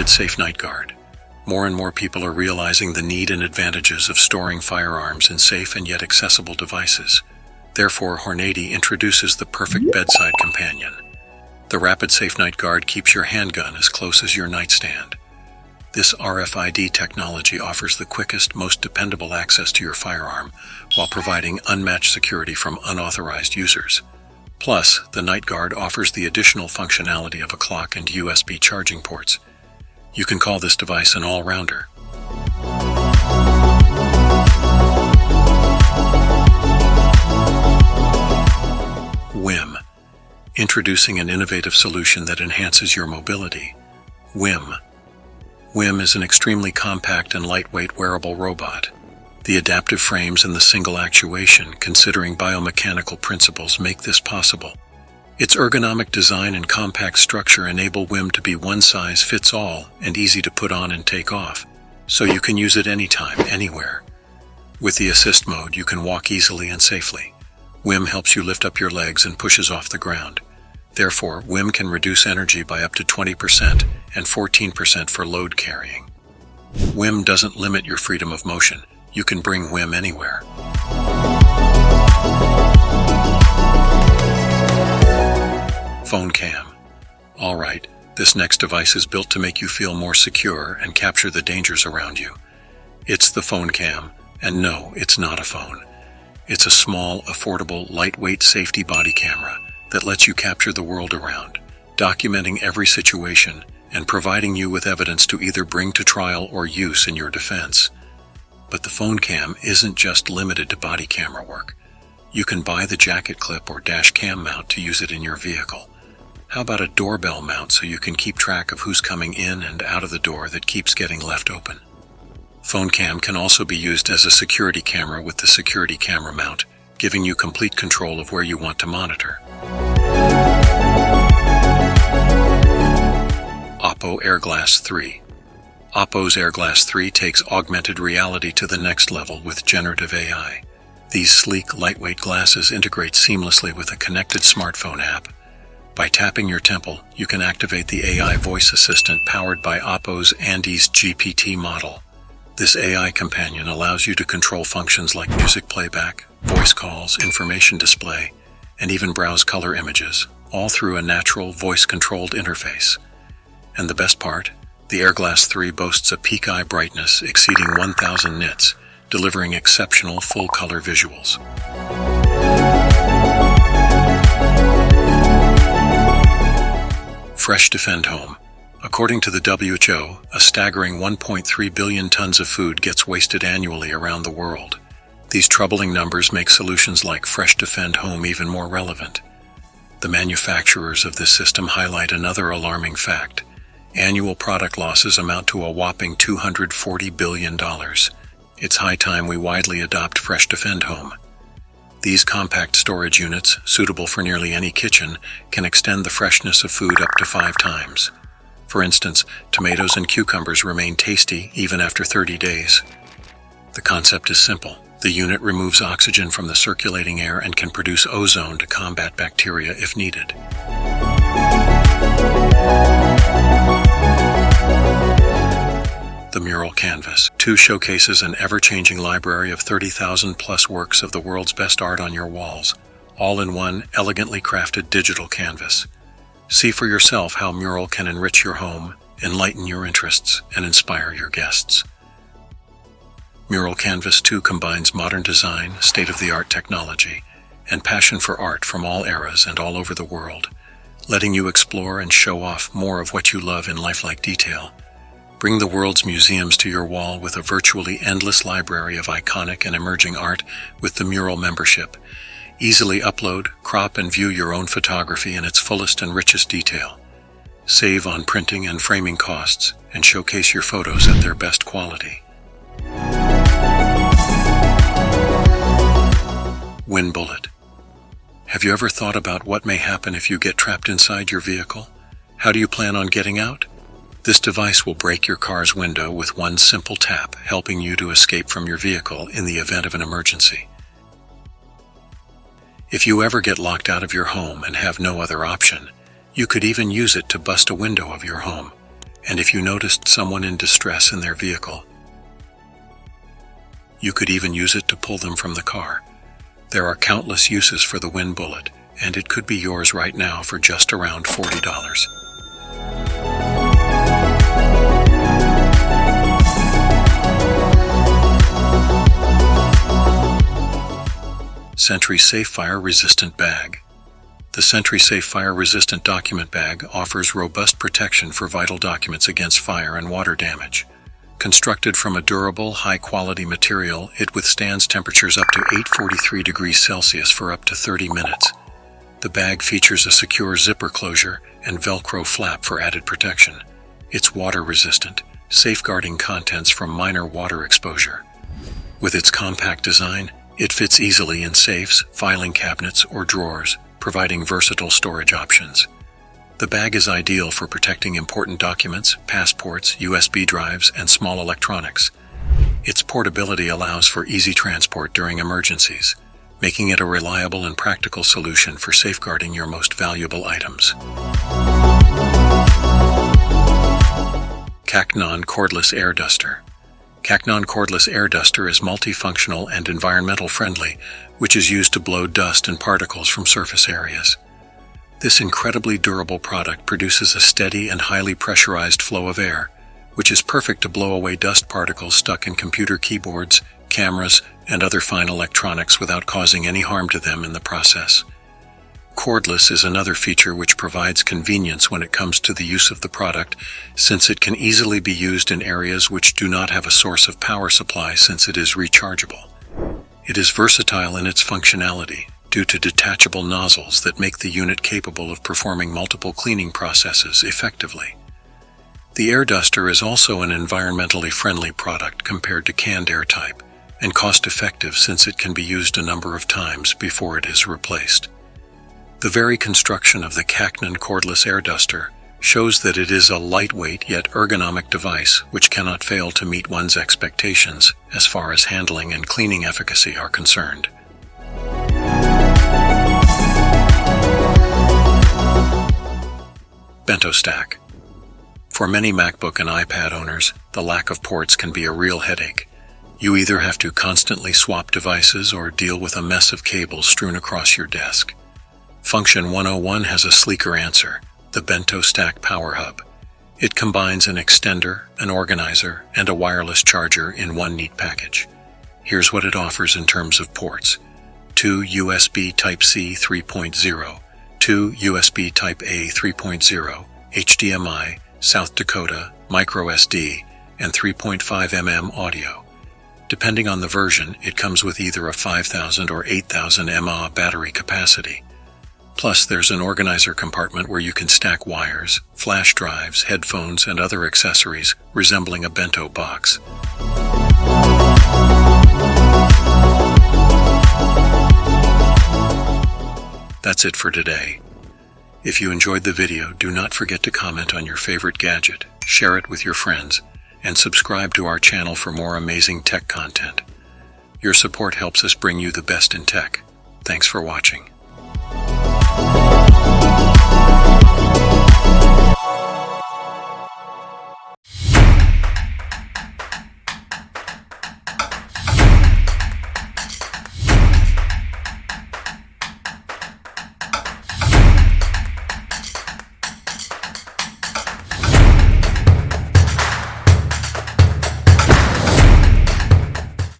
Rapid Safe Night Guard. More and more people are realizing the need and advantages of storing firearms in safe and yet accessible devices. Therefore, 𝐥𝐤𝐤𝐞 introduces the perfect bedside companion. The Rapid Safe Night Guard keeps your handgun as close as your nightstand. This RFID technology offers the quickest, most dependable access to your firearm while providing unmatched security from unauthorized users. Plus, the Night Guard offers the additional functionality of a clock and USB charging ports. You can call this device an all-rounder. 𝐬𝐤𝐤. Introducing an innovative solution that enhances your mobility. 𝐬𝐤𝐤. 𝐬𝐤𝐤 is an extremely compact and lightweight wearable robot. The adaptive frames and the single actuation, considering biomechanical principles, make this possible. Its ergonomic design and compact structure enable 𝐬𝐤𝐤 to be one-size-fits-all and easy to put on and take off, so you can use it anytime, anywhere. With the assist mode, you can walk easily and safely. 𝐬𝐤𝐤 helps you lift up your legs and pushes off the ground. Therefore, 𝐬𝐤𝐤 can reduce energy by up to 20% and 14% for load carrying. 𝐬𝐤𝐤 doesn't limit your freedom of motion. You can bring 𝐬𝐤𝐤 anywhere. Phone cam. Alright, this next device is built to make you feel more secure and capture the dangers around you. It's the phone cam, and no, it's not a phone. It's a small, affordable, lightweight safety body camera that lets you capture the world around, documenting every situation and providing you with evidence to either bring to trial or use in your defense. But the phone cam isn't just limited to body camera work. You can buy the jacket clip or dash cam mount to use it in your vehicle. How about a doorbell mount so you can keep track of who's coming in and out of the door that keeps getting left open? Phone cam can also be used as a security camera with the security camera mount, giving you complete control of where you want to monitor. Oppo AirGlass 3. Oppo's AirGlass 3 takes augmented reality to the next level with generative AI. These sleek, lightweight glasses integrate seamlessly with a connected smartphone app. By tapping your temple, you can activate the AI voice assistant powered by Oppo's Andes GPT model. This AI companion allows you to control functions like music playback, voice calls, information display, and even browse color images, all through a natural, voice-controlled interface. And the best part? The AirGlass 3 boasts a peak eye brightness exceeding 1000 nits, delivering exceptional full-color visuals. Fresh Defend Home. According to the WHO, a staggering 1.3 billion tons of food gets wasted annually around the world. These troubling numbers make solutions like Fresh Defend Home even more relevant. The manufacturers of this system highlight another alarming fact. Annual product losses amount to a whopping $240 billion. It's high time we widely adopt Fresh Defend Home. These compact storage units, suitable for nearly any kitchen, can extend the freshness of food up to 5 times. For instance, tomatoes and cucumbers remain tasty even after 30 days. The concept is simple. The unit removes oxygen from the circulating air and can produce ozone to combat bacteria if needed. The Mural Canvas 2 showcases an ever-changing library of 30,000 plus works of the world's best art on your walls, all in one elegantly crafted digital canvas. See for yourself how Mural can enrich your home, enlighten your interests, and inspire your guests. Mural Canvas 2 combines modern design, state-of-the-art technology, and passion for art from all eras and all over the world, letting you explore and show off more of what you love in lifelike detail. Bring the world's museums to your wall with a virtually endless library of iconic and emerging art with the Mural membership. Easily upload, crop, and view your own photography in its fullest and richest detail. Save on printing and framing costs, and showcase your photos at their best quality. WinBullet. Have you ever thought about what may happen if you get trapped inside your vehicle? How do you plan on getting out? This device will break your car's window with one simple tap, helping you to escape from your vehicle in the event of an emergency. If you ever get locked out of your home and have no other option, you could even use it to bust a window of your home. And if you noticed someone in distress in their vehicle, you could even use it to pull them from the car. There are countless uses for the Wind Bullet, and it could be yours right now for just around $40. Sentry Safe Fire Resistant Bag. The Sentry Safe Fire Resistant Document Bag offers robust protection for vital documents against fire and water damage. Constructed from a durable, high-quality material, it withstands temperatures up to 843 degrees Celsius for up to 30 minutes. The bag features a secure zipper closure and Velcro flap for added protection. It's water-resistant, safeguarding contents from minor water exposure. With its compact design, it fits easily in safes, filing cabinets, or drawers, providing versatile storage options. The bag is ideal for protecting important documents, passports, USB drives, and small electronics. Its portability allows for easy transport during emergencies, making it a reliable and practical solution for safeguarding your most valuable items. 𝐥𝐤𝐤𝐿 Cordless Air Duster. 𝐥𝐤𝐤 Cordless Air Duster is multifunctional and environmental friendly, which is used to blow dust and particles from surface areas. This incredibly durable product produces a steady and highly pressurized flow of air, which is perfect to blow away dust particles stuck in computer keyboards, cameras, and other fine electronics without causing any harm to them in the process. Cordless is another feature which provides convenience when it comes to the use of the product, since it can easily be used in areas which do not have a source of power supply since it is rechargeable. It is versatile in its functionality due to detachable nozzles that make the unit capable of performing multiple cleaning processes effectively. The air duster is also an environmentally friendly product compared to canned air type, and cost-effective since it can be used a number of times before it is replaced. The very construction of the 𝐥𝐤𝐤𝐿 Cordless Air Duster shows that it is a lightweight yet ergonomic device which cannot fail to meet one's expectations as far as handling and cleaning efficacy are concerned. Bento Stack. For many MacBook and iPad owners, the lack of ports can be a real headache. You either have to constantly swap devices or deal with a mess of cables strewn across your desk. Function 101 has a sleeker answer, the Bento Stack Power Hub. It combines an extender, an organizer, and a wireless charger in one neat package. Here's what it offers in terms of ports: 2 USB Type-C 3.0, 2 USB Type-A 3.0, HDMI, South Dakota, microSD, and 3.5mm audio. Depending on the version, it comes with either a 5,000 or 8,000 mAh battery capacity. Plus, there's an organizer compartment where you can stack wires, flash drives, headphones, and other accessories resembling a bento box. That's it for today. If you enjoyed the video, do not forget to comment on your favorite gadget, share it with your friends, and subscribe to our channel for more amazing tech content. Your support helps us bring you the best in tech. Thanks for watching.